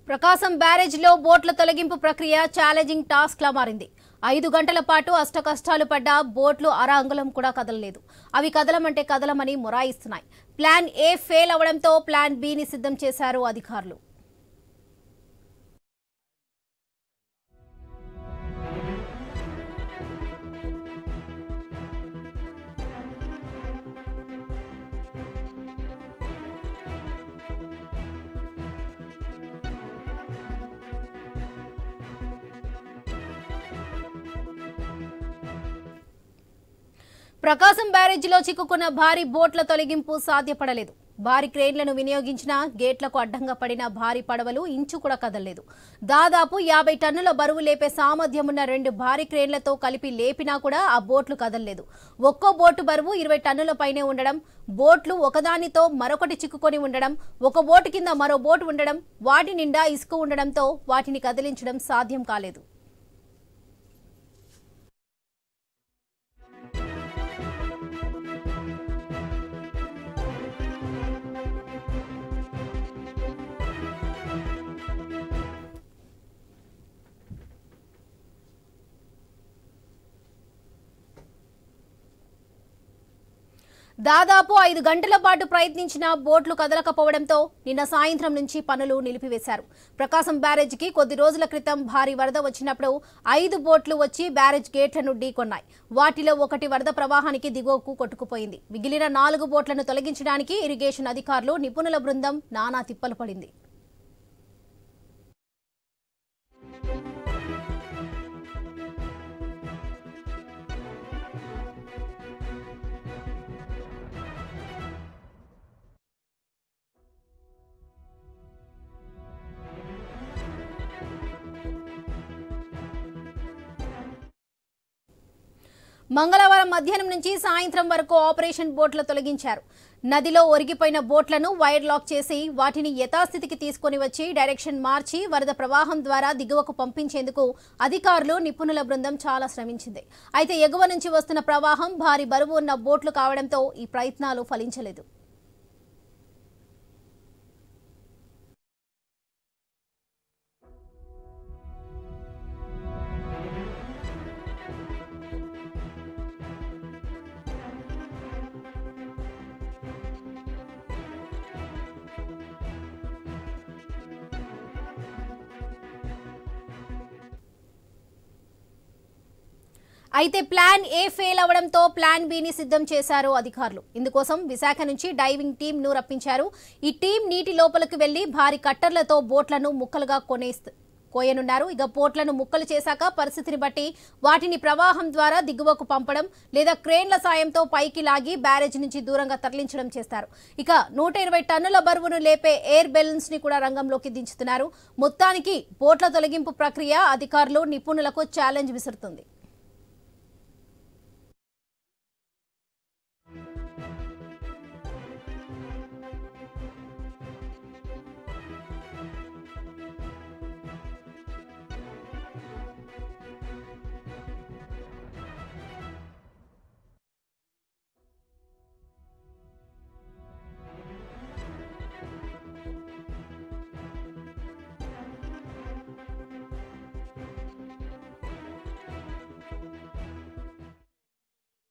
ప్రకాశం బ్యారేజ్లో బోట్ల తొలగింపు ప్రక్రియ ఛాలెంజింగ్ టాస్క్లా మారింది. 5 గంటల పాటు అష్టకష్టాలు పడ్డ బోట్లు అర అంగుళం కూడా కదలలేదు. అవి కదలమంటే కదలమని మొరాయిస్తున్నాయి. ప్లాన్ ఏ ఫెయిల్ అవడంతో ప్లాన్ బిని సిద్ధం చేశారు అధికారులు. ప్రకాశం బ్యారేజీలో చిక్కుకున్న భారీ బోట్ల తొలగింపు సాధ్యపడలేదు. భారీ క్రేన్లను వినియోగించిన గేట్లకు అడ్డంగా పడిన భారీ పడవలు ఇంచు కూడా కదలలేదు. దాదాపు 50 టన్నుల బరువు లేపే సామర్థ్యం ఉన్న 2 భారీ క్రేన్లతో కలిపి లేపినా కూడా ఆ బోట్లు కదలలేదు. ఒక్కో బోటు బరువు 20 టన్నుల పైనే ఉండడం, బోట్లు ఒకదానితో మరొకటి చిక్కుకొని ఉండడం, ఒక బోటు కింద మరో బోటు ఉండడం, వాటి నిండా ఇసుక ఉండడంతో వాటిని కదిలించడం సాధ్యం కాలేదు. దాదాపు 5 గంటల పాటు ప్రయత్నించిన బోట్లు కదలకపోవడంతో నిన్న సాయంత్రం నుంచి పనులు నిలిపివేశారు. ప్రకాశం బ్యారేజ్కి కొద్ది రోజుల క్రితం భారీ వరద వచ్చినప్పుడు 5 బోట్లు వచ్చి బ్యారేజ్ గేట్లను ఢీకొన్నాయి. వాటిలో ఒకటి వరద ప్రవాహానికి దిగువకు కొట్టుకుపోయింది. మిగిలిన 4 బోట్లను తొలగించడానికి ఇరిగేషన్ అధికారులు, నిపుణుల బృందం నానా తిప్పలు పడింది. మంగళవారం మధ్యాహ్నం నుంచి సాయంత్రం వరకు ఆపరేషన్ బోట్ల తొలగించారు. నదిలో ఒరిగిపోయిన బోట్లను వైర్ లాక్ చేసి వాటిని యథాస్థితికి తీసుకుని వచ్చి డైరెక్షన్ మార్చి వరద ప్రవాహం ద్వారా దిగువకు పంపించేందుకు అధికారులు, నిపుణుల బృందం చాలా శ్రమించింది. అయితే ఎగువ నుంచి వస్తున్న ప్రవాహం భారీ బరువు ఉన్న బోట్లు కావడంతో ఈ ప్రయత్నాలు ఫలించలేదు. అయితే ప్లాన్ ఏ ఫెయిల్ అవడంతో ప్లాన్ బిని సిద్ధం చేశారు అధికారులు. ఇందుకోసం విశాఖ నుంచి డైవింగ్ టీమ్ ను రప్పించారు. ఈ టీం నీటి లోపలికి వెళ్లి భారీ కట్టర్లతో బోట్లను ముక్కలుగా కోయనున్నారు. ఇక బోట్లను ముక్కలు చేశాక పరిస్థితిని బట్టి వాటిని ప్రవాహం ద్వారా దిగువకు పంపడం లేదా క్రేన్ల సాయంతో పైకి లాగి బ్యారేజ్ నుంచి దూరంగా తరలించడం చేస్తారు. ఇక 120 టన్నుల బరువును లేపే ఎయిర్ బెలూన్స్ ని కూడా రంగంలోకి దించుతున్నారు. మొత్తానికి బోట్ల తొలగింపు ప్రక్రియ అధికారులు, నిపుణులకు ఛాలెంజ్ విసురుతుంది.